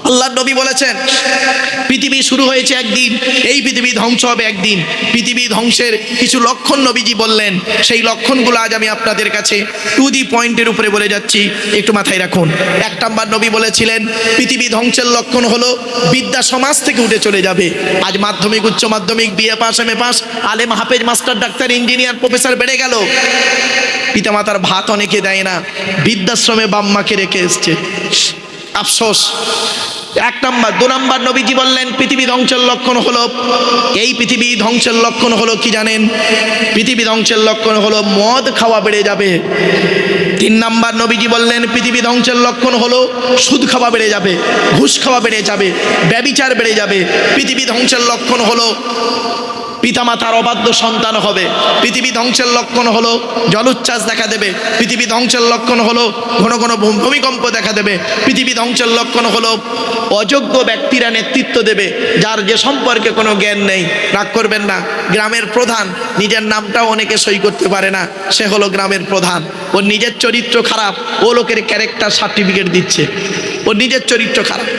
আল্লাহর নবী বলেছেন পৃথিবী শুরু হয়েছে একদিন, এই পৃথিবী ধ্বংস হবে একদিন। পৃথিবী ধ্বংসের কিছু লক্ষণ নবীজি বললেন, সেই লক্ষণগুলো আজ আমি আপনাদের কাছে টু দি পয়েন্টের উপরে বলে যাচ্ছি, একটু মাথায় রাখুন। 1 নম্বর নবী বলেছিলেন পৃথিবী ধ্বংসের লক্ষণ হলো বিদ্যা সমাজ থেকে উঠে চলে যাবে। আজ মাধ্যমিক, উচ্চ মাধ্যমিক, বিএ পাস, এমএ পাস, আলেম, হাফেজ, মাস্টার, ডাক্তার, ইঞ্জিনিয়ার, প্রফেসর বেড়ে গেল, পিতামাতার ভাত অনেকে দেয় না, বৃদ্ধাশ্রমে বাম্মাকে রেখে এসছে, আফসোস। 1 নম্বর। 2 নম্বর নবীজি বললেন পৃথিবী ধ্বংসের লক্ষণ হলো, এই পৃথিবী ধ্বংসের লক্ষণ হলো কি জানেন? পৃথিবী ধ্বংসের লক্ষণ হলো মদ খাওয়া বেড়ে যাবে। 3 নম্বর নবীজি বললেন পৃথিবী ধ্বংসের লক্ষণ হলো সুদ খাওয়া বেড়ে যাবে, ঘুষ খাওয়া বেড়ে যাবে, ব্যভিচার বেড়ে যাবে। পৃথিবী ধ্বংসের লক্ষণ হলো পিতামাতার অবাধ্য সন্তান হবে। পৃথিবী ধ্বংসের লক্ষণ হলো জলোচ্ছ্বাস দেখা দেবে। পৃথিবী ধ্বংসের লক্ষণ হলো ঘন ঘন ভূমিকম্প দেখা দেবে। পৃথিবী ধ্বংসের লক্ষণ হলো অযোগ্য ব্যক্তিরা নেতৃত্ব দেবে, যার যে সম্পর্কে কোনো জ্ঞান নেই। রাগ করবেন না, গ্রামের প্রধান নিজের নামটাও অনেকে সই করতে পারে না, সে হলো গ্রামের প্রধান। ওর নিজের চরিত্র খারাপ, ও লোকের ক্যারেক্টার সার্টিফিকেট দিচ্ছে, ওর নিজের চরিত্র খারাপ।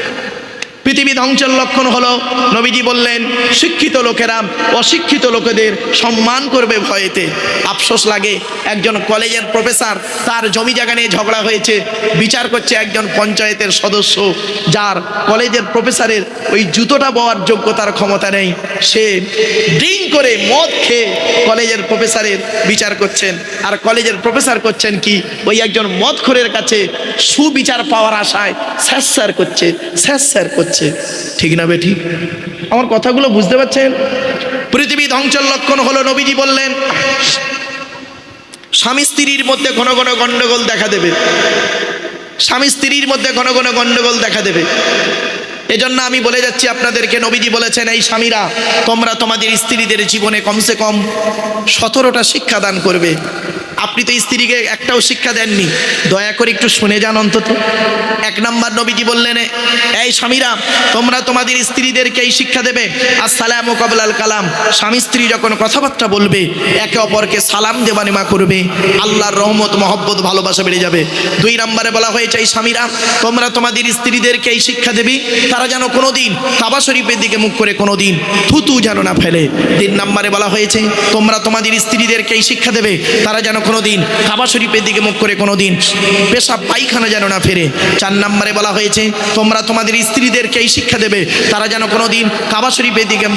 পৃথিবী ধ্বংসের লক্ষণ হলো নবীজি বললেন শিক্ষিত লোকেরা অশিক্ষিত লোকেদের সম্মান করবে ভয়েতে। আফসোস লাগে, একজন কলেজের প্রফেসর, তার জমি জায়গা নিয়ে ঝগড়া হয়েছে, বিচার করছে একজন পঞ্চায়েতের সদস্য, যার কলেজের প্রফেসরের ওই জুতোটা বওয়ার যোগ্যতার ক্ষমতা নেই, সে ড্রিঙ্ক করে মদ খেয়ে কলেজের প্রফেসরের বিচার করছেন। আর কলেজের প্রফেসর করছেন কি, ওই একজন মদখোরের কাছে সুবিচার পাওয়ার আশায় স্যার করছে, স্যার করছে। ঠিক না বেঠিক? আমার কথাগুলো বুঝতে পারছেন? পৃথিবী ধ্বংসের লক্ষণ হলো নবীজি বললেন স্বামী স্ত্রীর মধ্যে ঘন ঘন গন্ডগোল দেখা দেবে। স্বামী স্ত্রীর মধ্যে ঘন ঘন গন্ডগোল দেখা দেবে। এজন্য আমি বলে যাচ্ছি আপনাদেরকে, নবীজি বলেছেন এই স্বামীরা তোমরা তোমাদের স্ত্রীদের জীবনে কমসে কম 17টা শিক্ষা দান করবে। আপনি তো স্ত্রীকে একটাও শিক্ষা দেননি, দয়া করে একটু শুনে যান অন্তত। 1 নম্বর নবীজি বললেন এই স্বামীরা তোমরা তোমাদের স্ত্রীদেরকে এই শিক্ষা দেবে আসসালামু কাবলাল কালাম, স্বামী স্ত্রী যখন কথাবার্তা বলবে একে অপরকে সালাম দেওয়া নেওয়া করবে, আল্লাহর রহমত মহব্বত ভালোবাসা বেড়ে যাবে। 2 নম্বরে বলা হয়েছে এই স্বামীরা তোমরা তোমাদের স্ত্রীদেরকে এই শিক্ষা দেবে তারা যেন কোনোদিন কাবা শরীফের দিকে মুখ করে কোনোদিন থুতু যেন না ফেলে। 3 নম্বরে বলা হয়েছে তোমরা তোমাদের স্ত্রীদেরকে এই শিক্ষা দেবে তারা যেন কোনোদিন কাবা শরীফের দিকে মুখ করে কোনোদিন পেশাব পায়খানা যেন না ফেরে। 4 নম্বরে বলা হয়েছে তোমরা তোমাদের স্ত্রীদেরকে এই শিক্ষা দেবে তারা যেন কোনোদিন কাবা শরীফের দিকে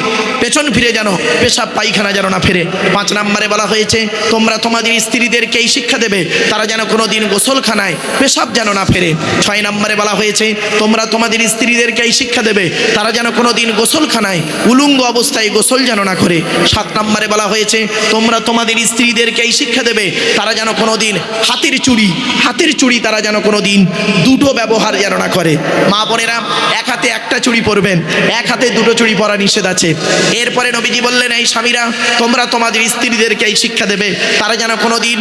পেছন ফিরে যেন পেশাব পায়খানা যেন না ফেরে। 5 নম্বরে বলা হয়েছে তোমরা তোমাদের স্ত্রীদেরকে এই শিক্ষা দেবে তারা যেন কোনোদিন গোসলখানায় পেশাব যেন না ফেরে। 6 নম্বরে বলা হয়েছে তোমরা তোমাদের স্ত্রীদেরকে এই শিক্ষা দেবে তারা যেন কোনোদিন গোসলখানায় উলঙ্গ অবস্থায় গোসল যেন না করে। 7 নম্বরে বলা হয়েছে তোমরা তোমাদের স্ত্রীদেরকে এই শিক্ষা দেবে তারা যেন কোনোদিন হাতের চুড়ি তারা যেন কোনোদিন দুটো ব্যবহার যেন না করে। মা বোনেরা এক হাতে একটা চুড়ি পরবেন, এক হাতে দুটো চুড়ি পরা নিষেধ আছে। এরপরে নবীজি বললেন এই স্বামীরা তোমরা তোমাদের স্ত্রীদেরকে এই শিক্ষা দেবে তারা যেন কোনোদিন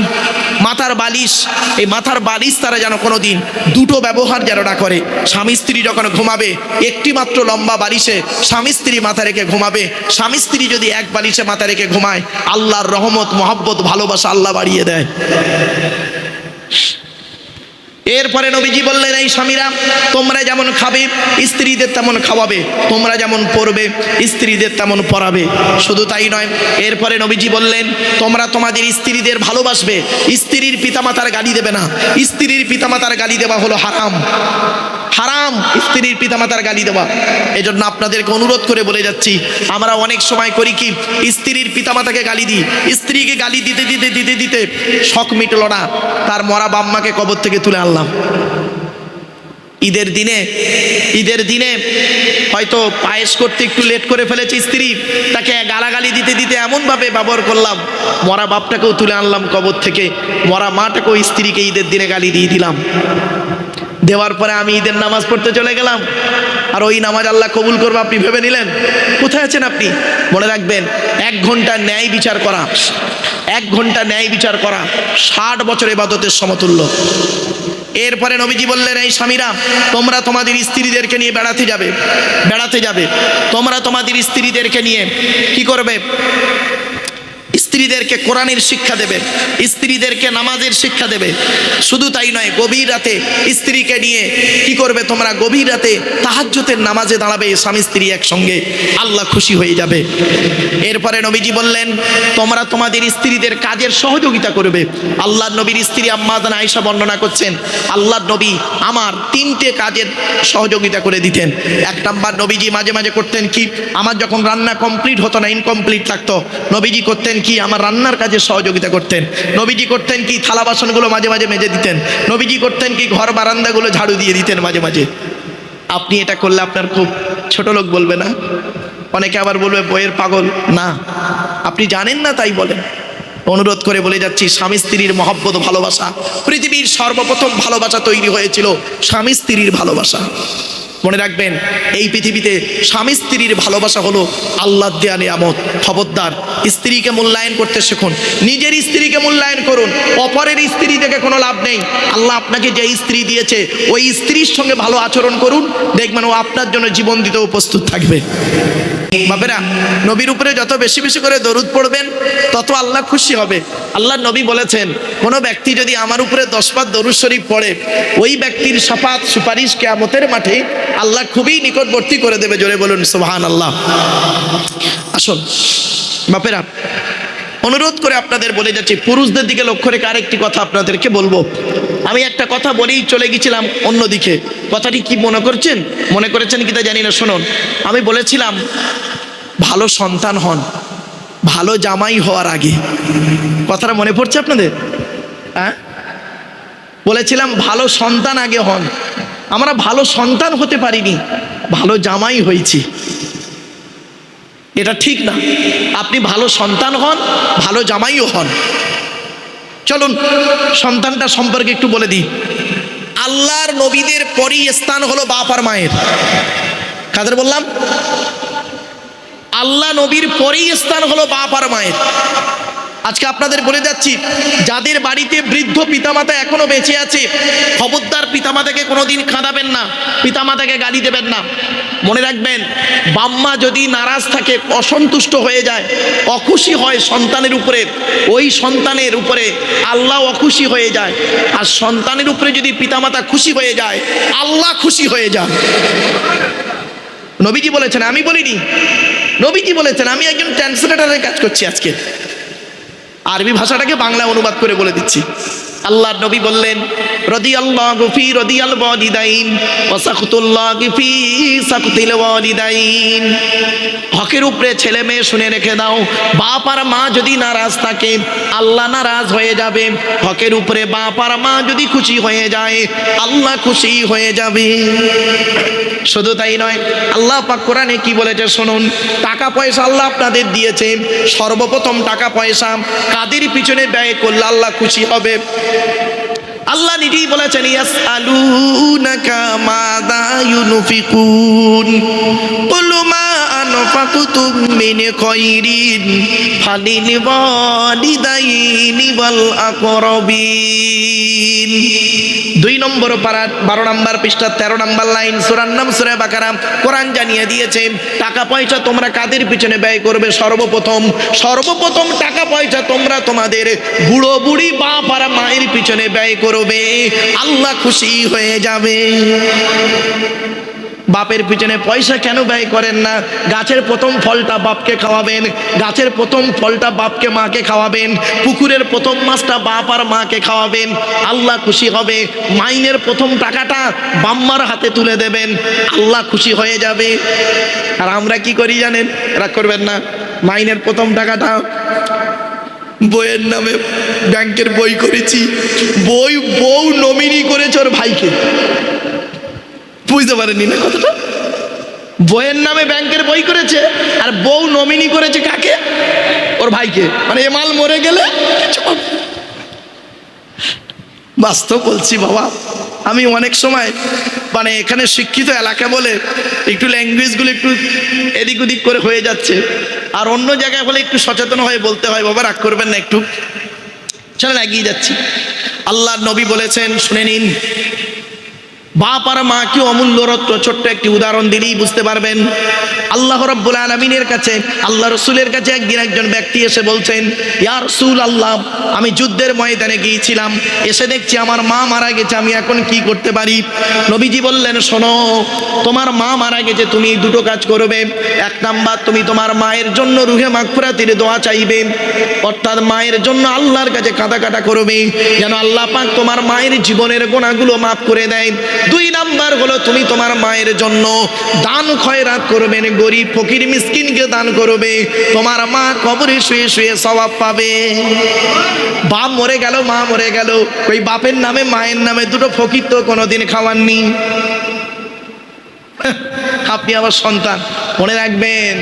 মাথার বালিশ তারা যেন কোনোদিন দুটো ব্যবহার যেন না করে। স্বামী স্ত্রী যখন ঘুমাবে একটি মাত্র লম্বা বালিশে স্বামী স্ত্রী মাথা রেখে ঘুমাবে। স্বামী স্ত্রী যদি এক বালিশে মাথা রেখে ঘুমায় আল্লাহর রহমত মহব্বত ভালোবাসা আল্লাহ বাড়িয়ে দেয়। এরপরে নবীজি বললেন এই স্বামীরা তোমরা যেমন খাবে স্ত্রীদের তেমন খাওয়াবে, তোমরা যেমন পরবে স্ত্রীদের তেমন পরাবে। শুধু তাই নয়, এরপরে নবীজি বললেন তোমরা তোমাদের স্ত্রীদের ভালোবাসবে, স্ত্রীর পিতামাতার গালি দেবে না। স্ত্রীর পিতামাতার গালি দেওয়া হলো হারাম, হারাম স্ত্রীর পিতামাতার গালি দেওয়া। এজন্য আপনাদেরকে অনুরোধ করে বলে যাচ্ছি, আমরা অনেক সময় করি কি স্ত্রীর পিতামাতাকে গালি দিই, স্ত্রীকে গালি দিতে দিতে দিতে দিতে শখ মিটল না, তার মরা বাম্মাকে কবর থেকে তুলে আনলাম। ঈদের দিনে হয়তো পায়েস করতে একটু লেট করে ফেলেছে স্ত্রী, তাকে গালাগালি দিতে দিতে এমনভাবে ব্যবহার করলাম মরা বাপটাকেও তুলে আনলাম কবর থেকে, মরা মাটাকেও স্ত্রীকে ঈদের দিনে গালি দিয়ে দিলাম। দেওয়ার পরে আমি ঈদের নামাজ পড়তে চলে গেলাম, আর ওই নামাজ আল্লাহ কবুল করবে আপনি ভেবে নিলেন? কোথায় আছেন আপনি? মনে রাখবেন 1 ঘন্টা ন্যায় বিচার করা, 1 ঘন্টা ন্যায় বিচার করা 60 বছর ইবাদতের সমতুল্য। এরপরে নবীজি বললেন এই স্বামীরা তোমরা তোমাদের স্ত্রীদেরকে নিয়ে বেড়াতে যাবে তোমরা তোমাদের স্ত্রীদেরকে নিয়ে কি করবে? স্ত্রীদেরকে কোরআনের শিক্ষা দেবে, স্ত্রীদেরকে নামাজের শিক্ষা দেবে। শুধু তাই নয়, গভীর রাতে স্ত্রীকে নিয়ে কি করবে তোমরা? গভীর রাতে তাহাজ্জুদের নামাজে দাঁড়াবে স্বামী স্ত্রী একসঙ্গে, আল্লাহ খুশি হয়ে যাবে। এরপরে নবীজি বললেন তোমরা তোমাদের স্ত্রীদের কাজের সহযোগিতা করবে। আল্লাহর নবীর স্ত্রী আম্মা জান আয়েশা বর্ণনা করছেন, আল্লাহর নবী আমার 3টে কাজের সহযোগিতা করে দিতেন। 1 নাম্বার, নবীজি মাঝে মাঝে করতেন কি, আমার যখন রান্না কমপ্লিট হতো না, ইনকমপ্লিট থাকতো, নবীজি করতেন কি, আমার রান্নার কাজে সহযোগিতা করতেন। নবীজি করতেন কি, থালা বাসনগুলো মাঝে মাঝে মেজে দিতেন। নবীজি করতেন কি, ঘর বারান্দাগুলো ঝাড়ু দিয়ে দিতেন মাঝে মাঝে। আপনি এটা করলে আপনার খুব ছোট লোক বলবে না? অনেকে আবার বলবে বইয়ের পাগল। না, আপনি জানেন না তাই বলেন। অনুরোধ করে বলে যাচ্ছি, স্বামী স্ত্রীর মহব্বত ভালোবাসা, পৃথিবীর সর্বপ্রথম ভালোবাসা তৈরি হয়েছিল স্বামী স্ত্রীর ভালোবাসা। মনে রাখবেন, এই পৃথিবীতে স্বামী স্ত্রীর ভালোবাসা হলো আল্লাহর দেয়া নিয়ামত। খবরদার, স্ত্রীকে মূল্যায়ন করতে শিখুন, নিজের স্ত্রীকে মূল্যায়ন করুন। অপরের স্ত্রী থেকে কোনো লাভ নেই। আল্লাহ আপনাকে যে স্ত্রী দিয়েছে ওই স্ত্রীর সঙ্গে ভালো আচরণ করুন, দেখবেন ও আপনার জন্য জীবন দিতেও প্রস্তুত থাকবে। বাপেরা, নবীর উপরে যত বেশি বেশি করে দরুদ পড়বেন তত আল্লাহ খুশি হবে। আল্লাহ নবী বলেছেন, কোনো ব্যক্তি যদি আমার উপরে 10 বার দরুদ শরীফ পড়ে, ওই ব্যক্তির শাফাত সুপারিশ কিয়ামতের মাঠে আল্লাহ খুবই নিকটবর্তী করে দেবে। জোরে বলুন সুবহানাল্লাহ। আসুন বাপেরা, অনুরোধ করে আপনাদের বলে যাচ্ছি, পুরুষদের দিকে লক্ষ্য রেখে আরেকটি কথা আপনাদেরকে বলবো। আমি একটা কথা বলেই চলে গেছিলাম অন্যদিকে। কথাটি কি মনে করছেন? মনে করেছেন কি তা জানি না। শুনুন, আমি বলেছিলাম ভালো সন্তান হন ভালো জামাই হওয়ার আগে। কথাটা মনে পড়ছে আপনাদের? হ্যাঁ, বলেছিলাম ভালো সন্তান আগে হন। আমরা ভালো সন্তান হতে পারিনি, ভালো জামাই হয়েছি। এটা ঠিক না। আপনি ভালো সন্তান হন, ভালো জামাইও হন। চলুন সন্তানটা সম্পর্কে একটু বলে দিই। আল্লাহর নবীদের পরই স্থান হলো বাপ আর মায়ের। কাদের বললাম? আল্লাহ নবীর পরেই স্থান হলো বাপ আর মায়ের। আজকে আপনাদের বলে যাচ্ছি, যাদের বাড়িতে বৃদ্ধ পিতামাতা এখনো বেঁচে আছে, খবরদার পিতামাতাকে কোনোদিন কাঁদাবেন না, পিতামাতাকে গালি দেবেন না। মনে রাখবেন, বাম্মা যদি নারাজ থাকে, অসন্তুষ্ট হয়ে যায়, অখুশি হয় সন্তানের উপরে, ওই সন্তানের উপরে আল্লাহ অখুশি হয়ে যায়। আর সন্তানের উপরে যদি পিতামাতা খুশি হয়ে যায়, আল্লাহ খুশি হয়ে যায়। নবীজি বলেছেন, আমি বলিনি, নবীজি বলেছেন। আমি একজন ট্রান্সলেটরের কাজ করছি আজকে, আরবি ভাষাটাকে বাংলা অনুবাদ করে বলে দিচ্ছি। আল্লাহর নবী বললেন, রাদিয়াল্লাহু ফি রাদিয়াল ওয়ালিদাইন ওয়া সাকতুল্লাহি ফি সাকতিল ওয়ালিদাইন। হকের উপরে ছেলে মেয়ে শুনে রেখে দাও, বাপ আর মা যদি নারাজ থাকে, আল্লাহ নারাজ হয়ে যাবে। হকের উপরে বাপ আর মা যদি খুশি হয়ে যায়, আল্লাহ খুশি হয়ে যাবে। শুধু তাই নয়, আল্লাহ পাক কোরআনে কি বলেছে শুনুন। টাকা পয়সা আল্লাহ আপনাদের দিয়েছে, সর্বপ্রথম টাকা পয়সা কাদের পিছনে ব্যয় করলে আল্লাহ খুশি হবে? আল্লাহ নিজেই বলেছেন, ইয়াসআলুনাকা মাযা ইউনফিকুন কুল মা আনফাকতুম মিন খায়রিন ফালিল ওয়ালিদাইনি ওয়াল আকরাবিন। 2 নম্বর পারা 12 নম্বর পৃষ্ঠা 13 নম্বর লাইন, সূরার নাম সূরা বাকারা। কোরআন জানিয়ে দিয়েছে টাকা পয়সা তোমরা কাদের পিছনে ব্যয় করবে? সর্বপ্রথম টাকা পয়সা তোমরা তোমাদের বুড়ো বুড়ি বাপ আর মায়ের পিছনে ব্যয় করবে, আল্লাহ খুশি হয়ে যাবে। বাপের পিছনে পয়সা কেন ব্যয় করেন না? গাছের প্রথম ফলটা বাপকে খাওয়াবেন, গাছের প্রথম ফলটা বাপকে মাকে খাওয়াবেন, পুকুরের প্রথম মাছটা বাপ আর মাকে খাওয়াবেন, আল্লাহ খুশি হবে। মাইনের প্রথম টাকাটা বাম্মার হাতে তুলে দেবেন, আল্লাহ খুশি হয়ে যাবে। আর আমরা কি করি জানেন? রাগ করবেন না, মাইনের প্রথম টাকাটা বইয়ের নামে ব্যাংকের বই করেছি, বউ নমিনি করেছে ওর ভাইকে। বুঝতে পারেননি না কথাটা? বইয়ের নামে ব্যাংকের বই করেছে আর বউ নমিনি করেছে কাকে? ওর ভাইকে। মানে এমাল মরে গেলে বাস্তব বলছি বাবা, আমি অনেক সময় মানে এখানে শিক্ষিত এলাকা বলে একটু ল্যাঙ্গুয়েজগুলো একটু এদিক ওদিক করে হয়ে যাচ্ছে, আর অন্য জায়গায় বলে একটু সচেতন হয়ে বলতে হয়। বাবা রাগ করবেন না, একটু চলেন এগিয়ে যাচ্ছি। আল্লাহর নবী বলেছেন, শুনে নিন। বাপ আর মা কি অমূল্য রত্ন, ছোট্ট একটি উদাহরণ দিলেই বুঝতে পারবেন। আল্লাহ রাব্বুল আলামিনের কাছে, আল্লাহ রাসূলের কাছে একদিন একজন ব্যক্তি এসে বলছেন, ইয়া রাসূলুল্লাহ, আমি যুদ্ধের ময়দানে গিয়েছিলাম, এসে দেখছি আমার মা মারা গেছে, আমি এখন কি করতে পারি? নবীজি বললেন, শোনো, তোমার মা মারা গেছে, তুমি দুটো কাজ করবে। এক নাম্বার, তুমি তোমার মায়ের জন্য রুহে মাগফিরাতের দোয়া চাইবে, অর্থাৎ মায়ের জন্য আল্লাহর কাছে কাঁদা করবে যেন আল্লাহ পাক তোমার মায়ের জীবনের গুনাহগুলো মাফ করে দেয়। দুই নাম্বার হলো, তুমি তোমার মায়ের জন্য দান খয়রাত করবেন, গরিব ফকির মিসকিনকে দান করবে, তোমার মা কবরে শুয়ে শুয়ে সওয়াব পাবে। বাপ মরে গেল, মা মরে গেল, ওই বাপের নামে মায়ের নামে দুটো ফকির তো কোনোদিন খাওয়াননি। আপনি আবার সন্তান, মনে রাখবেন,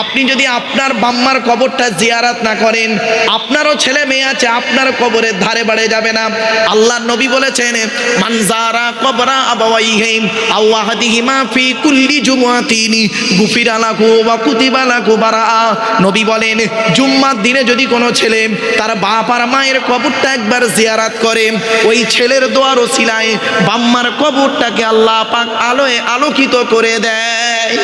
আপনি যদি আপনার বাম্মার কবরটা জিয়ারাত না করেন, আপনারও ছেলে মেয়ে আছে, আপনার কবরের ধারে বাড়ে যাবে না। আল্লাহর নবী বলেছেন, মান যারা কবরা আবাওয়াইহি আও আহাদিহিমা ফি কুল্লি জুমআতিন গুফিরা লাহু ওয়া কুতিবা লাহু বারাআ। নবী বলেন, জুম্মার দিনে যদি কোনো ছেলে তার বাপ আর মায়ের কবরটা একবার জিয়ারাত করে, ওই ছেলের দোয়ার ওসিলায় বাম্মার কবরটাকে আল্লাহ পাক আলোয় আলোকিত করে দেয়।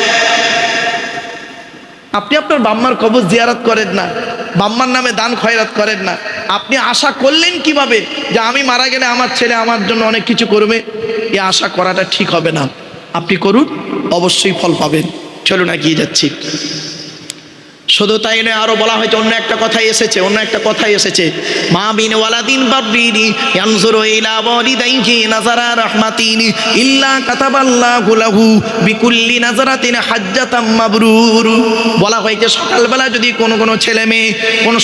আপনি আপনার বাম্মার কবর জিয়ারত করেন না, বাম্মার নামে দান খয়রাত করেন না, আপনি আশা করলেন কিভাবে যে আমি মারা গেলে আমার ছেলে আমার জন্য অনেক কিছু করবে? এই আশা করাটা ঠিক হবে না। আপনি করুন, অবশ্যই ফল পাবেন। চলুন এগিয়ে যাচ্ছি। শুধু তাই নয়, আরো বলা হয়েছে, অন্য একটা কথাই এসেছে, মা বিন ওয়ালাদিন বাররিনি ইয়ানজুরু ইলা ওয়ালিদাইহি নাযারা রাহমাতিন ইল্লা কাতাবাল্লাহু লাহু বিকুল্লি নাযারাতিন হাজ্জাতাম মাবরুর। বলা হয়েছে, সকালবেলা যদি কোনো ছেলে মেয়ে,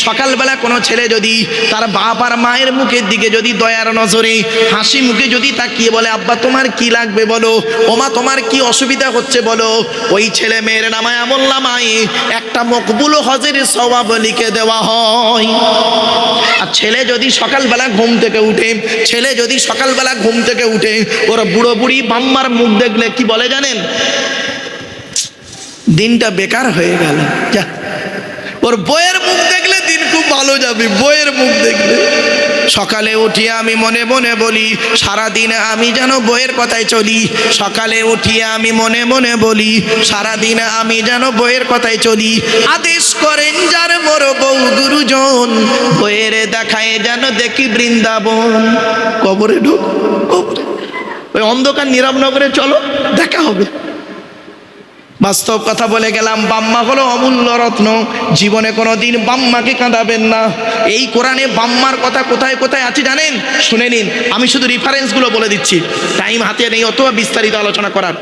সকালবেলা কোনো ছেলে যদি তার বাপ আর মায়ের মুখের দিকে যদি দয়ার নজরে হাসি মুখে যদি তাকিয়ে বলে, আব্বা তোমার কি লাগবে বলো, ওমা তোমার কি অসুবিধা হচ্ছে বলো, ওই ছেলে মেয়ের নামায় আমলনামায় একটা মকবুল হজের সওয়াব লিখে দেওয়া হয়। আর ছেলে যদি সকালবেলা ঘুম থেকে উঠে ওর বুড়ো বুড়ি বাম্মার মুখ দেখলে কি বলে জানেন? দিনটা বেকার হয়ে গেল। ওর বইয়ের মুখ দেখলে দিন খুব ভালো যাবে, বইয়ের মুখ দেখলে। সকালে উঠিয়ে আমি মনে মনে বলি, সারাদিন আমি যেন বইয়ের কথায় চলি। সকালে উঠিয়ে আমি মনে মনে বলি, সারাদিন আমি যেন বইয়ের কথায় চলি। আদেশ করেন যার বড় বউ গুরুজন, বইয়ের দেখায় যেন দেখি বৃন্দাবন। কবরে ঢোক, ওই অন্ধকার নীরব নগরে চলো, দেখা হবে। বাস্তব কথা বলে গেলাম, বাম্মা হলো অমূল্য রত্ন। জীবনে কোনোদিন বাম্মাকে কাঁদাবেন না। এই কোরআনে বাম্মার কথা কোথায় কোথায় আছে জানেন? শুনে নিন, আমি শুধু রেফারেন্সগুলো বলে দিচ্ছি, টাইম হাতে নেই অত বিস্তারিত আলোচনা করার।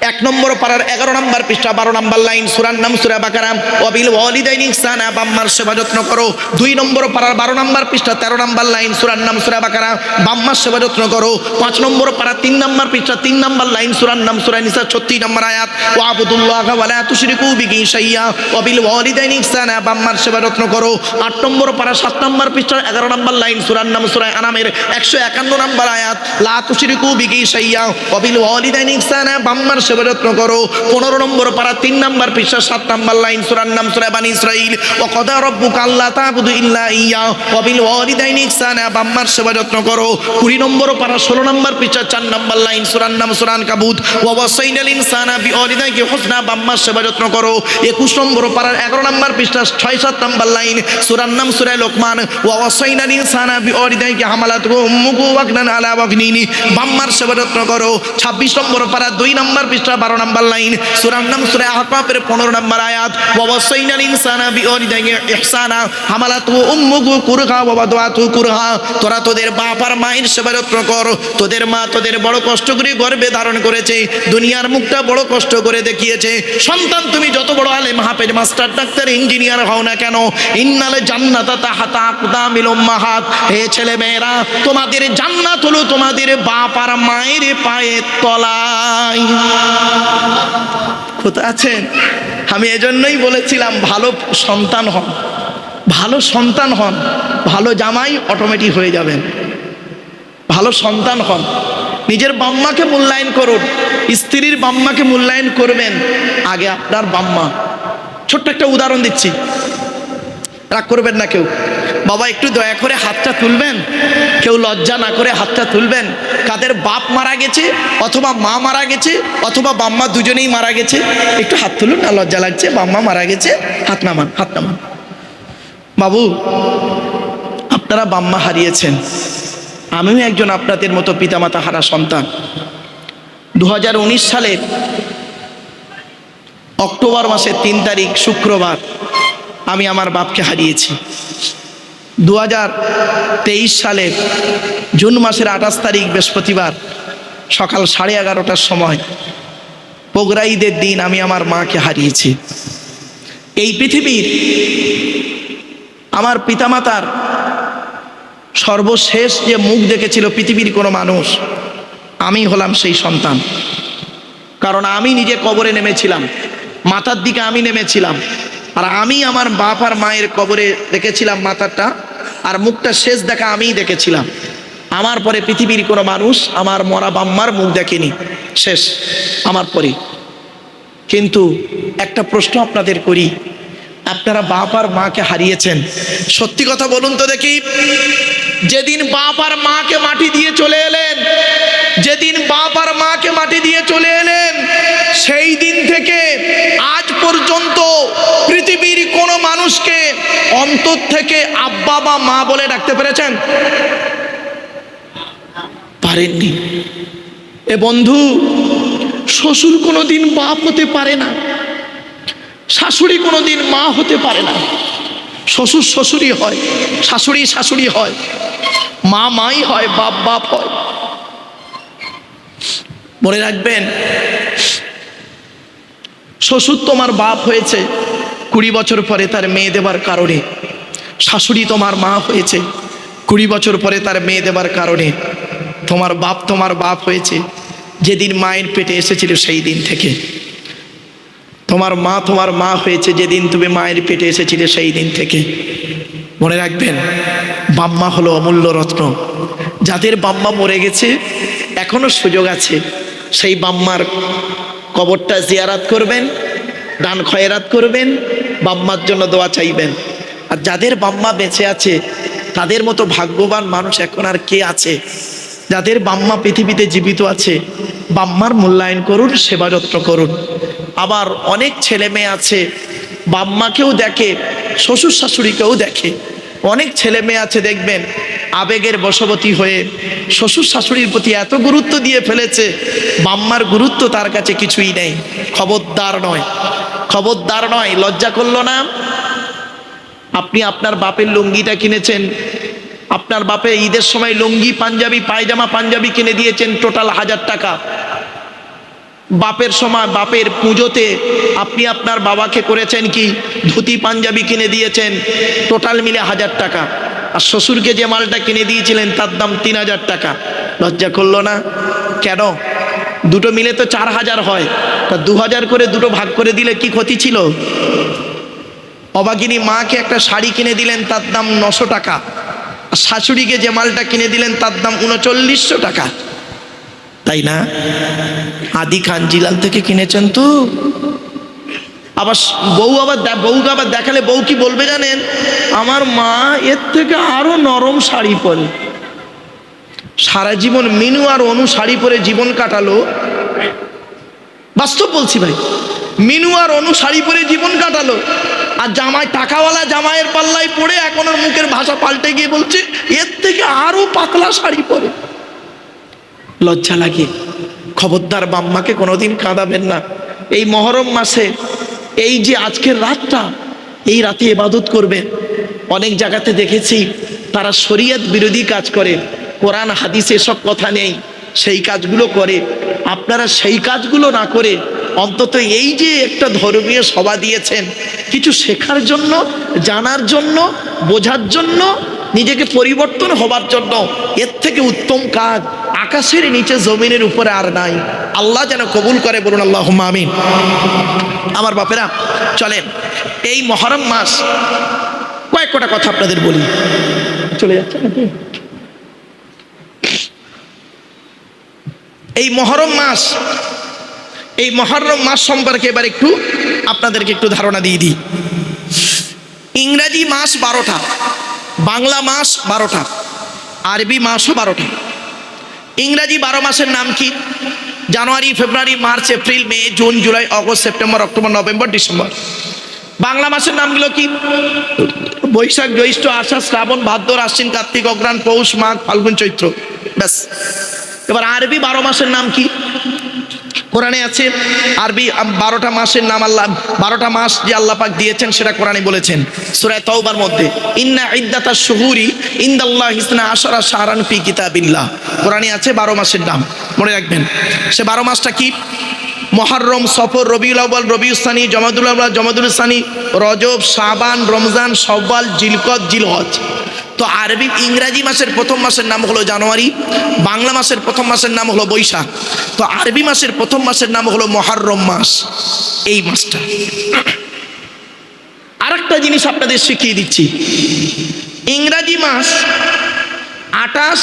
1 নম্বর পারার 11 নম্বর পৃষ্ঠা 12 নম্বর লাইন, সূরার নাম সূরা বাকারা, ওয়াবিল ওয়ালিদাইনি ইহসানা, বাম্মার সেবা যত্ন করো। 2 নম্বর পারার 12 নম্বর পৃষ্ঠা 13 নম্বর লাইন, সূরার নাম সূরা বাকারা, বাম্মার সেবা যত্ন করো। 5 নম্বর পারা 3 নম্বর পৃষ্ঠা 3 নম্বর লাইন, সূরার নাম সূরা নিসা 36 নম্বর আয়াত, ওয়াবুদুল্লাহা ওয়া লা তুশরিকু বিহি শাইয়্যা ওয়াবিল ওয়ালিদাইনি ইহসানা, বাম্মার সেবা যত্ন করো। 8 নম্বর পারা 7 নম্বর পৃষ্ঠা 11 নম্বর লাইন, সূরার নাম সূরা আনামের 151 নম্বর আয়াত, লা তুশরিকু বিহি শাইয়্যা ওয়াবিল ওয়ালিদাইনি ইহসানা, বাম্মার সেবা যত্ন করো। 15 নম্বর পারা 3 নম্বর পৃষ্ঠা 7 নম্বর লাইন, সূরার নাম সূরা বানি ইসরাঈল, ওয়া কাদা রাব্বুকা আল্লা তা'বুদু ইল্লা ইয়্যা ওয়া বিল ওয়ালিদাইনি ইহসানা, বাম্মার সেবা যত্ন করো। 20 নম্বর পারা 16 নম্বর পৃষ্ঠা 4 নম্বর লাইন, সূরার নাম সূরা আনকাবুত, ওয়া ওয়াসাইনাল ইনসানা বিওয়ালিদাইহি হুসনা, বাম্মার সেবা যত্ন করো। 21 নম্বর পারার 11 নম্বর পৃষ্ঠা 6-7 নম্বর লাইন, সূরার নাম সূরা লোকমান, ওয়া ওয়াসাইনাল ইনসানা বিওয়ালিদাইহি হামালাতুহু উম্মুহু ওয়াকনান আলা ওয়াকনিনি, বাম্মার সেবা যত্ন করো। 26 নম্বর পারা 2 নম্বর পৃষ্ঠা 12 নম্বর লাইন, সূরার নাম সূরা আহকাফের 15 নম্বর আয়াত, ওয়া ওয়াসাইনাল ইনসানা বিওয়ালিদাইহি ইহসানা হামালাতুহু উম্মুহু কুরহা ওয়া ওয়াদাতুহু কুরহা। তোরা তোদের বাপ আর মায়ের সেবা যত্ন কর। তোদের মা তোদের বড় কষ্ট করে গর্ভে ধারণ করেছে, দুনিয়ার মুখটা বড় কষ্ট করে দেখিয়েছে। সন্তান তুমি যত বড় আলেম, হাফেজ, মাস্টার, ডাক্তার, ইঞ্জিনিয়ার হও না কেন, ইন্নাল জান্নাতা তাহতা আকদামিল উম্মাহাত, হে ছেলে মেয়েরা, তোমাদের জান্নাত হলো তোমাদের বাপ আর মায়ের পায়ের তলায়। কোথায় আছেন? আমি এজন্যই বলেছিলাম, ভালো সন্তান হন, ভালো জামাই অটোমেটিক হয়ে যাবেন। ভালো সন্তান হন, নিজের বাম্মাকে মূল্যায়ন করুন, স্ত্রীর বাম্মাকে মূল্যায়ন করবেন আগে আপনার বাম্মা। ছোট্ট একটা উদাহরণ দিচ্ছি, রাগ করবেন না কেউ। বাবা একটু দয়া করে হাতটা তুলবেন, কেউ লজ্জা না করে হাতটা তুলবেন। কাদের বাপ মারা গেছে অথবা মা মারা গেছে অথবা বাম্মা দুজনেই মারা গেছে? একটু হাত তুলুন, না লজ্জা লাগছে? বাম্মা মারা গেছে, হাত নামান, হাত নামান। বাবু, আপনারা বাম্মা হারিয়েছেন, আমিও একজন আপনাদের মতো পিতামাতা হারা সন্তান। 2019 সালের অক্টোবর মাসের 3 তারিখ শুক্রবার আমি আমার বাপকে হারিয়েছি। 2023 সালের জুন মাসের 28 তারিখ বৃহস্পতিবার সকাল 11:30টার সময় বগুড়া ঈদের দিন আমি আমার মাকে হারিয়েছি। এই পৃথিবীর আমার পিতামাতার সর্বশেষ যে মুখ দেখেছিল পৃথিবীর কোনো মানুষ, আমি হলাম সেই সন্তান। কারণ আমি নিজে কবরে নেমেছিলাম, মাথার দিকে আমি নেমেছিলাম, আর আমি আমার বাপ আর মায়ের কবরে রেখেছিলাম মাথাটা, আর মুখটা শেষ দেখা আমিই দেখেছিলাম। আমার পরে পৃথিবীর কোনো মানুষ আমার মরা বাম্মার মুখ দেখেনি, শেষ আমার পরে। কিন্তু একটা প্রশ্ন আপনাদের করি, আপনারা বাপ আর মাকে হারিয়েছেন, সত্যি কথা বলুন তো দেখি, যেদিন বাপ আর মাকে মাটি দিয়ে চলে এলেন, যেদিন বাপ আর মাকে মাটি দিয়ে চলে এলেন, সেই দিন থেকে আজ পর্যন্ত পৃথিবীর কোনো মানুষকে অন্তর থেকে আব্বা বা মা বলে ডাকতে পেরেছেন? পারেননি। এ বন্ধু, শ্বশুর কোনোদিন বাপ হতে পারে না, শাশুড়ি কোনোদিন মা হতে পারে না। শ্বশুর শ্বশুরই হয়, শাশুড়ি শাশুড়ি হয়, মা মাই হয়, বাপ বাপ হয়। মনে রাখবেন, শ্বশুর তোমার বাপ হয়েছে 20 বছর পরে তার মেয়ে দেবার কারণে, শাশুড়ি তোমার মা হয়েছে 20 বছর পরে তার মেয়ে দেবার কারণে, তোমার বাপ হয়েছে যেদিন মায়ের পেটে এসেছিল সেই দিন থেকে। তোমার মা হয়েছে যেদিন তুমি মায়ের পেটে এসেছিলে সেই দিন থেকে। মনে রাখবেন, বাম্মা হলো অমূল্য রত্ন। যাদের বাম্মা মরে গেছে এখনো সুযোগ আছে, সেই বাম্মার কবরটা জিয়ারাত করবেন, দান খয়রাত করবেন, বাম্মার জন্য দোয়া চাইবেন। আর যাদের বাম্মা বেঁচে আছে তাদের মতো ভাগ্যবান মানুষ এখন আর কে আছে? যাদের বাম্মা পৃথিবীতে জীবিত আছে, বাম্মার মূল্যায়ন করুন, সেবা যত্ন করুন। আবার অনেক ছেলে মেয়ে আছে বাম্মাকেও দেখে, শ্বশুর শাশুড়িকেও দেখে। অনেক ছেলে মেয়ে আছে দেখবেন আবেগের বশবর্তী হয়ে শ্বশুর শাশুড়ির প্রতি এত গুরুত্ব দিয়ে ফেলেছে, বাম্মার গুরুত্ব তার কাছে কিছুই নেই। খবরদার নয়, খবরদার নয়। লজ্জা করলো না? আপনি আপনার বাপের লুঙ্গিটা কিনেছেন, আপনার বাপে ঈদের সময় লুঙ্গি পাঞ্জাবি পায়জামা পাঞ্জাবি কিনে দিয়েছেন টোটাল 1000 টাকা। বাপের সময় বাপের পুজোতে আপনি আপনার বাবাকে করেছেন কি ধুতি পাঞ্জাবি কিনে দিয়েছেন, টোটাল মিলে 1000 টাকা। আর শ্বশুরকে যে মালটা কিনে দিয়েছিলেন তার দাম 3000 টাকা। লজ্জা করলো না? কেন? দুটো মিলে তো 4000 হয়, তা 2000 করে দুটো ভাগ করে দিলে কি ক্ষতি ছিল? অবাগিনী মাকে একটা শাড়ি কিনে দিলেন, তার দাম 900 টাকা। আর শাশুড়িকে যে মালটা কিনে দিলেন তার দাম 3900 টাকা, তাই না? আদি কাঞ্জিলাল থেকে কিনেছেন তো। আবার বউকে আবার দেখালে বউ কি বলবে জানেন? আমার মা এর থেকে আরো নরম শাড়ি পরে। সারা জীবন মিনু আর অনু শাড়ি পরে জীবন কাটালো, বাস্তব বলছি ভাই, মিনু আর অনু শাড়ি পরে জীবন কাটালো, আর জামাই টাকাওয়ালা জামাইয়ের পাল্লায় পড়ে এখন ওর মুখের ভাষা পাল্টে গিয়ে বলছে এর থেকে আরো পাতলা শাড়ি পরে। লজ্জা লাগে। খবরদার বাম্মাকে কোনোদিন কাঁদাবেন না। এই মহরম মাসে এই যে আজকের রাতটা, এই রাতে ইবাদত করবেন। অনেক জায়গাতে দেখেছি তারা শরীয়ত বিরোধী কাজ করে, কোরআন হাদিসে সব কথা নেই, সেই কাজগুলো করে। আপনারা সেই কাজগুলো না করে অন্তত এই যে একটা ধর্মীয় সভা দিয়েছেন, কিছু শেখার জন্য, জানার জন্য, বোঝার জন্য, নিজেকে পরিবর্তন হবার জন্য, এর থেকে উত্তম কাজ আকাশের নিচে জমিনের উপরে আর নাই। আল্লাহ যেন কবুল করে, বলুন আল্লাহুম্মা আমিন। আমার বাপেরা, চলেন এই মহরম মাস কয়েকটা কথা আপনাদের বলি। চলে যাচ্ছে নাকি? এই মহরম মাস সম্পর্কে এবার একটু আপনাদেরকে একটু ধারণা দিয়ে দিই। ইংরাজি মাস 12টা, বাংলা মাস 12টা, আরবি মাসও 12টা। ইংরাজি 12 মাসের নাম কি? January, February, March, April, May, June, July, August, September, October, November, December. Bangla মাসের নামগুলো কি? বৈশাখ, জ্যৈষ্ঠ, আষাঢ়, শ্রাবণ, ভাদ্র, আশ্বিন, কার্তিক, অগ্রহায়ণ, পৌষ, মাঘ, ফাল্গুন, চৈত্র। ব্যাস। এবার আরবি 12 মাসের নাম কি? কোরআনে আছে আরবি 12টা মাসের নাম। আল্লাহ 12টা মাস যে আল্লাহ পাক দিয়েছেন সেটা কোরআনে বলেছেন সূরা তাওবার মধ্যে, ইন্না ইদ্দাতাশ শুহুরি ইনদাল্লাহি 12 শাহরান ফি কিতাবিল্লাহ। কোরআনে আছে 12 মাসের নাম, মনে রাখবেন। সে 12 মাসটা কি? মুহররম, সফর, রবিউল আউয়াল, রবিউস সানি, জমাদুল আউয়াল, জমাদুল সানি, রজব, শাবান, রমজান, শাওয়াল, জিলকদ, জিলহজ। তো আরবি ইংরাজি মাসের প্রথম মাসের নাম হলো জানুয়ারি, বাংলা মাসের প্রথম মাসের নাম হলো বৈশাখ। তো আরবি মাসের প্রথম মাসের নাম হলো মুহররম মাস, এই মাসটা। আরেকটা জিনিস আপনাদের শিখিয়ে দিচ্ছি, ইংরাজি মাস 28,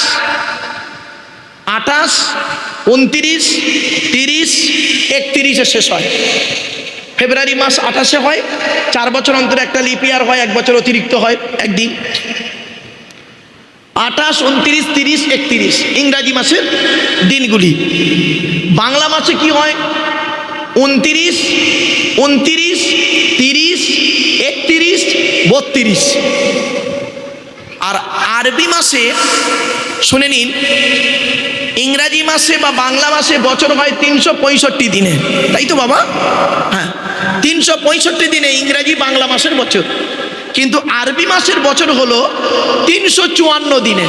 29, 30, 31-এ শেষ হয়। ফেব্রুয়ারি মাস 28-এ হয়, 4 বছর অন্তর একটা লিপ ইয়ার হয়, 1 বছর অতিরিক্ত হয় একদিন। 28, 29, 30, 31 ইংরাজি মাসের দিনগুলি। বাংলা মাসে কি হয়? 29, 30, 31, 32। আর আরবি মাসে শুনে নিন, ইংরাজি মাসে বা বাংলা মাসে বছর হয় 365 দিনে, তাই তো বাবা? হ্যাঁ, 365 দিনে ইংরাজি বাংলা মাসের বছর। কিন্তু আরবি মাসের বছর হলো 354 দিনে।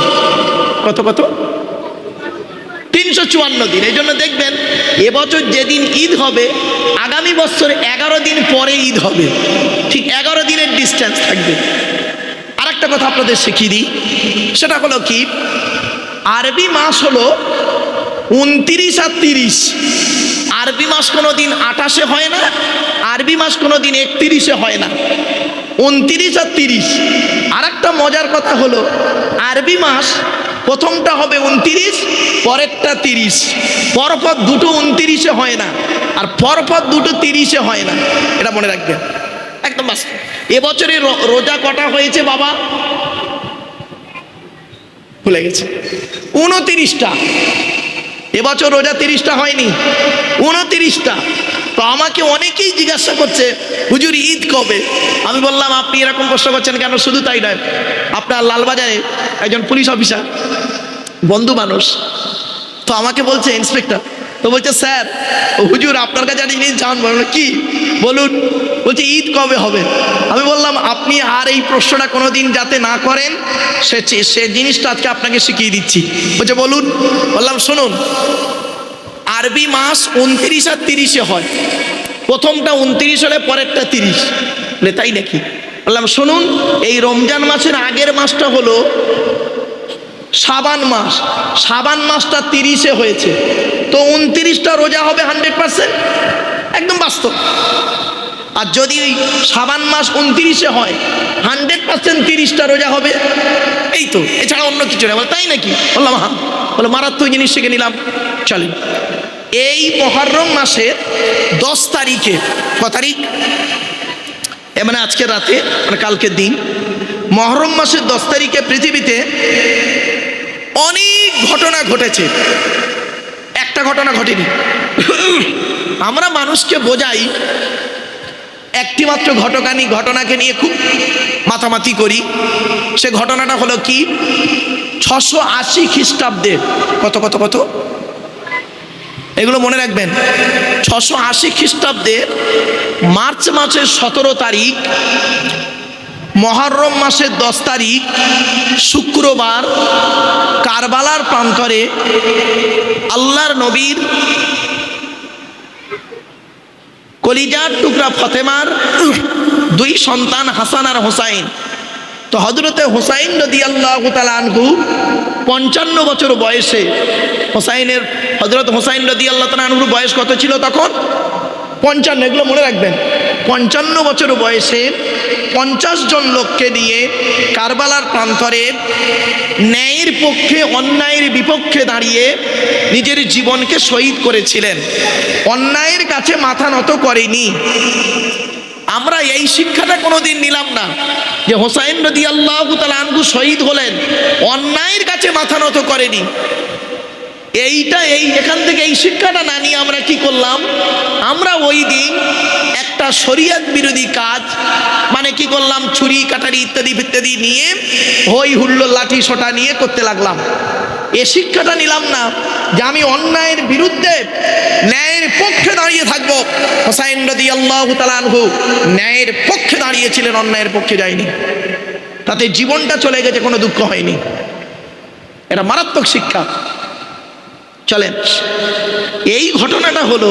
কত কত? 354 দিন। এই জন্য দেখবেন এবছর যেদিন ঈদ হবে আগামী বছর 11 দিন পরে ঈদ হবে, ঠিক 11 দিনের ডিস্টেন্স থাকবে। আরেকটা কথা আপনাদের শিখিয়ে দিই, সেটা হলো কি, আরবি মাস হলো 29 আর 30। আরবি মাস কোনো দিন 28-এ হয় না, আরবি মাস কোনো দিন 31-এ হয় না, 29 আর 30। আর একটা মজার কথা হলো, আরবি মাস প্রথমটা হবে 29, পরেরটা 30। পরপর দুটো 29-এ হয় না, আর পরপর দুটো 30-এ হয় না, এটা মনে রাখবেন একদম বাস্তব। এবছরে রোজা কটা হয়েছে বাবা? ভুলে গেছে, 29টা। এবছর রোজা 30টা হয়নি, 29টা। তো আমাকে অনেকেই জিজ্ঞাসা করছে, হুজুর ঈদ কবে? আমি বললাম, আপনি এরকম প্রশ্ন করছেন কেন? শুধু তাই নয়, আপনার লালবাজারে একজন পুলিশ অফিসার বন্ধু মানুষ, তো আমাকে বলছে, ইন্সপেক্টর, তো বলছে, স্যার হুজুর আপনার কাছে একটা জিনিস জানবো। কি বলুন? বলছে ঈদ কবে হবে? আমি বললাম, আপনি আর এই প্রশ্নটা কোনো দিন যাতে না করেন সে জিনিসটা আজকে আপনাকে শিখিয়ে দিচ্ছি। বলছে বলুন। বললাম শুনুন, আরবি মাস 29 আর 30-এ হয়, প্রথমটা 29 হলে পরেরটা 30। বলে তাই নাকি? বললাম শুনুন, এই রমজান মাসের আগের মাসটা হলো শাবান মাস, শাবান মাসটা 30-এ হয়েছে, তো 29টা রোজা হবে 100%, একদম বাস্তব। আর যদি ওই শাবান মাস 29-এ হয় 100% 30টা রোজা হবে, এই তো, এছাড়া অন্য কিছু না। বলে তাই নাকি? বললাম হ্যাঁ। বলে মারাত্মক জিনিস শিখে নিলাম, চলেন। এই মুহররম মাসের 10 তারিখে, ক তারিখ? মানে আজকে রাতে, মানে কালকের দিন, মুহররম মাসের 10 তারিখে পৃথিবীতে অনেক ঘটনা ঘটেছে, একটা ঘটনা ঘটেনি। আমরা মানুষকে বোঝাই একটি মাত্র ঘটনাকে নিয়ে খুব মাতামাতি করি। সে ঘটনাটা হলো কি, 680 খ্রিস্টাব্দে, কত কত কত, এগুলো মনে রাখবেন। 680 খ্রিস্টাব্দে মার্চ মাসের 17 তারিখ, মুহররম মাসের 10 তারিখ শুক্রবার, কারবালার প্রান্তরে আল্লাহর নবীর কলিজার টুকরা ফাতেমার 2 সন্তান হাসান আর হোসাইন। তো হযরতে হোসাইন রাদিয়াল্লাহু তাআলা আনহু 55 বছর বয়সে, হযরত হোসাইন রাদিয়াল্লাহু তাআলা আনহুর বয়স কত ছিল তখন? 55। এগুলো মনে রাখবেন। 55 বছর বয়সে 50 জন লোককে নিয়ে কারবালার প্রান্তরে ন্যায়ের পক্ষে অন্যায়ের বিপক্ষে দাঁড়িয়ে নিজের জীবনকে শহীদ করেছিলেন, অন্যায়ের কাছে মাথা নত করেনি। আমরা এই শিক্ষাটা কোনোদিন নিলাম না যে হোসাইন রাদিয়াল্লাহু তাআলা আনহু শহীদ হলেন, অন্যায়ের কাছে মাথা নত করেনি। এখান থেকে এই শিক্ষাটা না নিয়ে আমরা কি করলাম, আমরা ওই দিন একটা শরিয়ত বিরোধী কাজ মানে কি করলাম, ছুরি কাটারি ইত্যাদি ইত্যাদি নিয়ে হই হুল্লোড় লাঠি সোটা নিয়ে করতে লাগলাম। এ শিক্ষাটা নিলাম না যে আমি অন্যায়ের বিরুদ্ধে ন্যায়ের পক্ষে দাঁড়িয়ে থাকবো। হোসাইন রাদিয়াল্লাহু তাআলা আনহু ন্যায়ের পক্ষে দাঁড়িয়েছিলেন, অন্যায়ের পক্ষে যায়নি, তাতে জীবনটা চলে গেছে, কোনো দুঃখ হয়নি। এটা মারাত্মক শিক্ষা। চলেন, এই ঘটনাটা হলো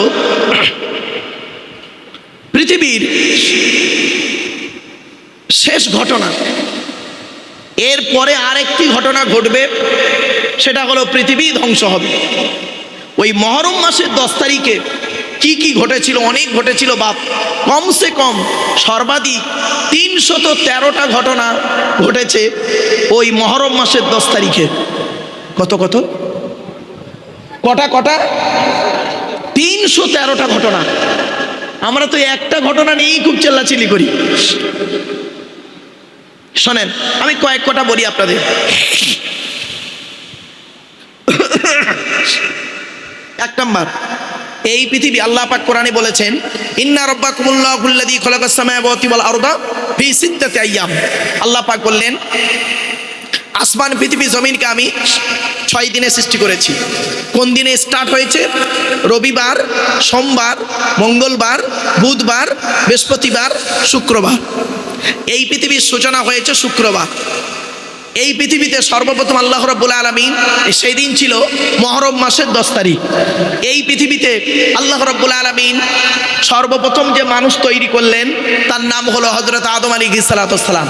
পৃথিবীর শেষ ঘটনা। এরপরে আরেকটি ঘটনা ঘটবে, সেটা হলো পৃথিবী ধ্বংস হবে। ওই মহরম মাসের 10 তারিখে কি কি ঘটেছিল, অনেক ঘটেছিল বাপ, কমসে কম সর্বাধিক 313টা ঘটনা ঘটেছে ওই মহরম মাসের 10 তারিখে। কত কটা 313টা ঘটনা। আমরা তো একটা ঘটনা নিয়েই খুব চেল্লাচিল্লি করি। শোনেন, আমি কয়েক কটা বলি আপনাদের। এক নম্বর, এই পৃথিবী আল্লাহ পাক কোরআনে বলেছেন, ইন্না রাব্বাকুমুল্লাহুল্লাযী খালাকাস সামাওয়াতি ওয়াল আরদা ফি সিত্তাতি আইয়াম। আল্লাহ পাক বললেন, আসমান পৃথিবী জমিনকে আমি 6 দিনে সৃষ্টি করেছি। কোন দিনে স্টার্ট হয়েছে? রবিবার, সোমবার, মঙ্গলবার, বুধবার, বৃহস্পতিবার, শুক্রবার। এই পৃথিবীর সূচনা হয়েছে শুক্রবার। এই পৃথিবীতে সর্বপ্রথম আল্লাহ রাব্বুল আলামিন সেই দিন ছিল মহরম মাসের 10 তারিখ। এই পৃথিবীতে আল্লাহ রাব্বুল আলামিন সর্বপ্রথম যে মানুষ তৈরি করলেন তার নাম হলো হযরত আদম আলাইহিস সালাতুস সালাম।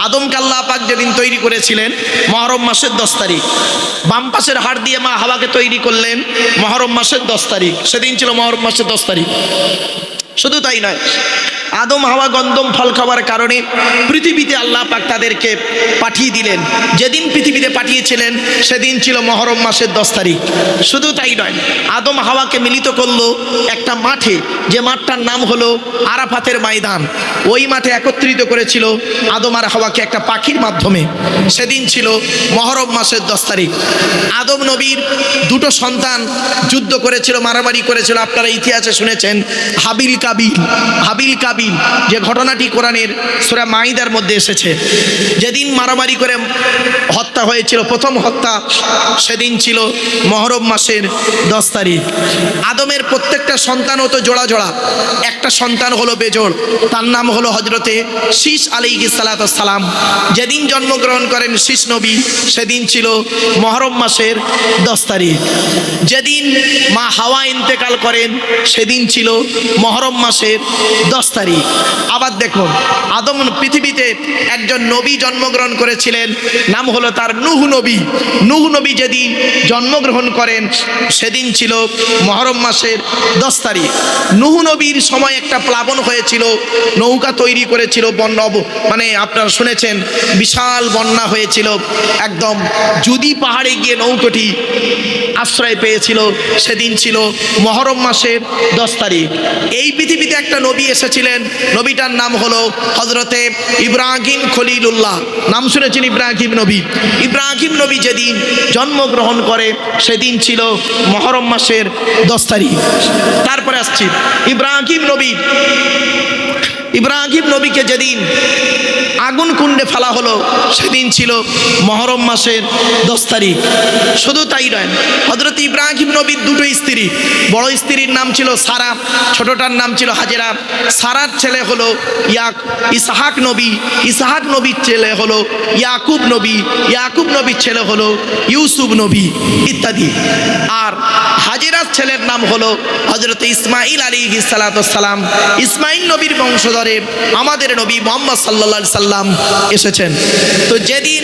আদমকে আল্লাহ পাক যেদিন তৈরি করেছিলেন মহরম মাসের 10 তারিখ। বাম পাশের হাড় দিয়ে মা হাওয়াকে তৈরি করলেন মহরম মাসের 10 তারিখ। সেদিন ছিল মহরম মাসের 10 তারিখ। শুধু তাই নয়, আদম হাওয়া গন্ধম ফল খাওয়ার কারণে পৃথিবীতে আল্লাহ পাক তাদেরকে পাঠিয়ে দিলেন। যেদিন পৃথিবীতে পাঠিয়েছিলেন সেদিন ছিল মহরম মাসের 10 তারিখ। শুধু তাই নয়, আদম হাওয়াকে মিলিত করলো একটা মাঠে, যে মাঠটার নাম হলো আরাফাতের ময়দান। ওই মাঠে একত্রিত করেছিল আদম আর হাওয়াকে একটা পাখির মাধ্যমে। সেদিন ছিল মহরম মাসের 10 তারিখ। আদম নবীর 2টো সন্তান যুদ্ধ করেছিল, মারামারি করেছিল। আপনারা ইতিহাসে শুনেছেন হাবিল কাবিল, যে ঘটনাটি কোরআনের সূরা মাইদার মধ্যে এসেছে। যেদিন মারামারি করে হত্যা হয়েছিল, প্রথম হত্যা, সেদিন ছিল মহরম মাসের 10 তারিখ। আদমের প্রত্যেকটা সন্তান হতো জোড়া জোড়া। একটা সন্তান হলো বেজোড়, তার নাম হলো হযরতে শীস আলাইহিস সালাতুস সালাম। যেদিন জন্মগ্রহণ করেন শীস নবী, সেদিন ছিল মহরম মাসের 10 তারিখ। যেদিন মা হাওয়া ইন্তেকাল করেন সেদিন ছিল মহরম মাসের 10 তারিখ। আবার দেখুন, আদম পৃথিবীতে একজন নবী জন্মগ্রহণ করেছিলেন, নাম হলো তার নূহ নবী। নূহ নবী যেদিন জন্মগ্রহণ করেন সেদিন ছিল মহরম মাসের 10 তারিখ। নূহ নবীর সময় একটা প্লাবন হয়েছিল, নৌকা তৈরি করেছিল, বন্যা মানে আপনারা শুনেছেন বিশাল বন্যা হয়েছিল। একদম জুদি পাহাড়ে গিয়ে নৌকাটি আশ্রয় পেয়েছিল। সেদিন ছিল মহরম মাসের 10 তারিখ। এই পৃথিবীতে একটা নবী এসেছিলেন, নবীটার নাম হলো হযরতে ইব্রাহিম খলিলুল্লাহ। নাম শুনেছেন ইব্রাহিম নবী? ইব্রাহিম নবী যেদিন জন্মগ্রহণ করে সেদিন ছিল মহরম মাসের 10 তারিখ। তারপরে আসছি ইব্রাহিম নবীকে যেদিন আগুন কুণ্ডে ফেলা হলো সেদিন ছিল মহরম মাসের 10 তারিখ। শুধু তাই নয়, হযরত ইব্রাহিম নবীর 2টো স্ত্রী, বড় স্ত্রীর নাম ছিল সারা, ছোটটার নাম ছিল হাজেরা। সারার ছেলে হলো ইসহাক নবী, ইসহাক নবীর ছেলে হলো ইয়াকুব নবী, ইয়াকুব নবীর ছেলে হলো ইউসুফ নবী ইত্যাদি। আর হাজেরার ছেলের নাম হলো হযরত ইসমাঈল আলাইহিস সালাতুস সালাম। ইসমাঈল নবীর বংশধরে আমাদের নবী মুহাম্মদ সাল্লাল্লাহু আলাইহি সাল্লাম এসেছেন। তো যেদিন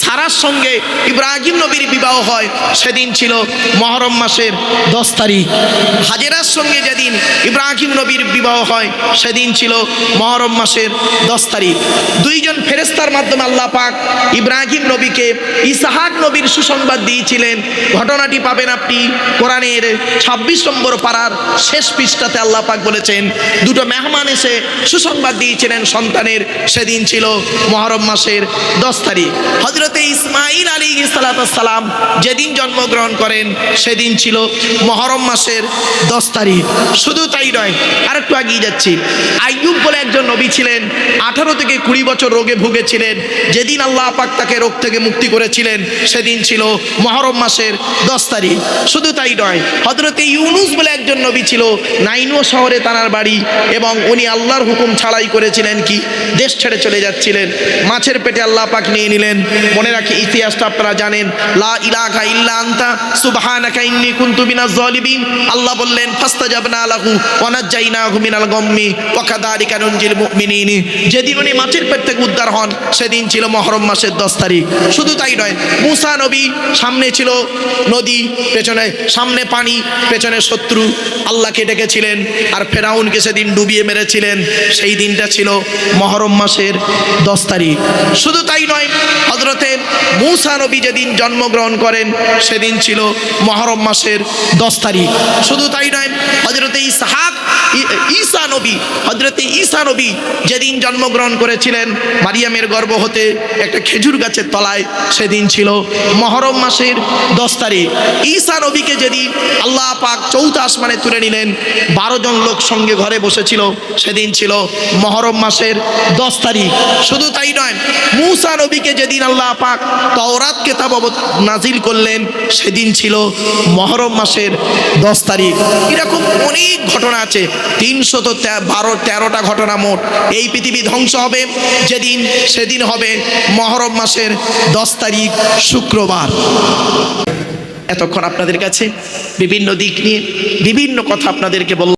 সারার সঙ্গে ইব্রাহিম নবীর বিবাহ হয় সেদিন ছিল মহরম মাসের 10 তারিখ। হাজেরার সঙ্গে যেদিন ইব্রাহিম নবীর বিবাহ হয় সেদিন ছিল মুহররম মাসের 10 তারিখ। দুইজন ফেরেশতার মাধ্যমে আল্লাহ পাক ইব্রাহিম নবীকে ইসহাক নবীর সুসংবাদ দিয়েছিলেন। ঘটনাটি পাবেন আপনি কোরআনের 26 নম্বর পারার শেষ পৃষ্ঠাতে। আল্লাহ পাক বলেছেন দুটো মেহমান এসে সুসংবাদ দিয়েছিলেন সন্তানের, সেদিন ছিল মুহররম মাসের 10 তারিখ। হযরতে ইসমাঈল আলাইহিস সালাম যেদিন জন্মগ্রহণ করেন সেদিন ছিল মুহররম মাসের 10 তারিখ। শুধু তাই নয়, আরেকটু এগিয়ে যাচ্ছি। আইয়ুব বলে একজন নবী ছিলেন, 18 থেকে 20 বছর রোগে ভুগেছিলেন। যেদিন আল্লাহ পাক তাকে রোগ থেকে মুক্তি করেছিলেন সেদিন ছিল মুহররম মাসের 10 তারিখ। শুধু তাই নয়, হযরতে ইউনুস বলে একজন নবী ছিল, নাইনুয়া শহরে তার বাড়ি, এবং উনি আল্লাহর হুকুম ছাড়াই করেছিলেন কি, দেশ ছেড়ে চলে যাচ্ছিলেন। মাছের পেটে আল্লাহ পাক নিয়ে নিলেন। মনে রাখি ইতিহাসটা আপনারা জানেন, লা ইলাহা ইল্লা আনতা সুবহানাকা ইন্নী কুনতু মিনাজ জালিমিন। আল্লাহ বললেন ফাস্তাজাবনা লাহু ওয়া নাজ্জাইনাহু মিনাল গাম্মি ওয়া কাযালিকা নুনজিল মুমিনিন। যেদিন উনি মাছের পেট থেকে উদ্ধার হন সেদিন ছিল মুহররম মাসের 10 তারিখ। শুধু তাই নয়, মূসা নবী, সামনে ছিল নদী, পেছনে সামনে পানি, পেছনে শত্রু, আল্লাহকে ডেকেছিলেন আর ফেরাউনকে সেদিন ডুবিয়ে মেরেছিলেন। সেই দিনটা ছিল মুহররম মাসের 10 তারিখ। শুধু তাই নয়, হযরতে মূসা নবী যেদিন জন্মগ্রহণ করেন সেদিন ছিল মুহররম মাসের 10 তারিখ। শুধু তাই নয়, হযরতে হযরতে ঈসা নবী যেদিন জন্মগ্রহণ করেছিলেন মারিয়ামের গর্ভ হতে একটা খেজুর গাছের তলায়, সেদিন ছিল মুহররম মাসের 10 তারিখ। ঈসা নবীকে যেদিন আল্লাহ পাক চৌথা আসমানে তুলে নিলেন, 12 জন লোক সঙ্গে ঘরে বসেছিল, সেদিন ছিল মুহররম মাসের 10 তারিখ। শুধু তাই নয়, মূসা নবীকে যেদিন আল্লাহ পাক তাওরাত কিতাব নাজিল করলেন সেদিন ছিল মুহররম মাসের 10 তারিখ। এরকম অনেক ঘটনা আছে, 313টা ঘটনা মোট। এই পৃথিবী ধ্বংস হবে যেদিন, সেদিন হবে মুহররম মাসের 10 তারিখ শুক্রবার। এতক্ষণ আপনাদের কাছে বিভিন্ন দিক নিয়ে বিভিন্ন কথা আপনাদেরকে বললাম।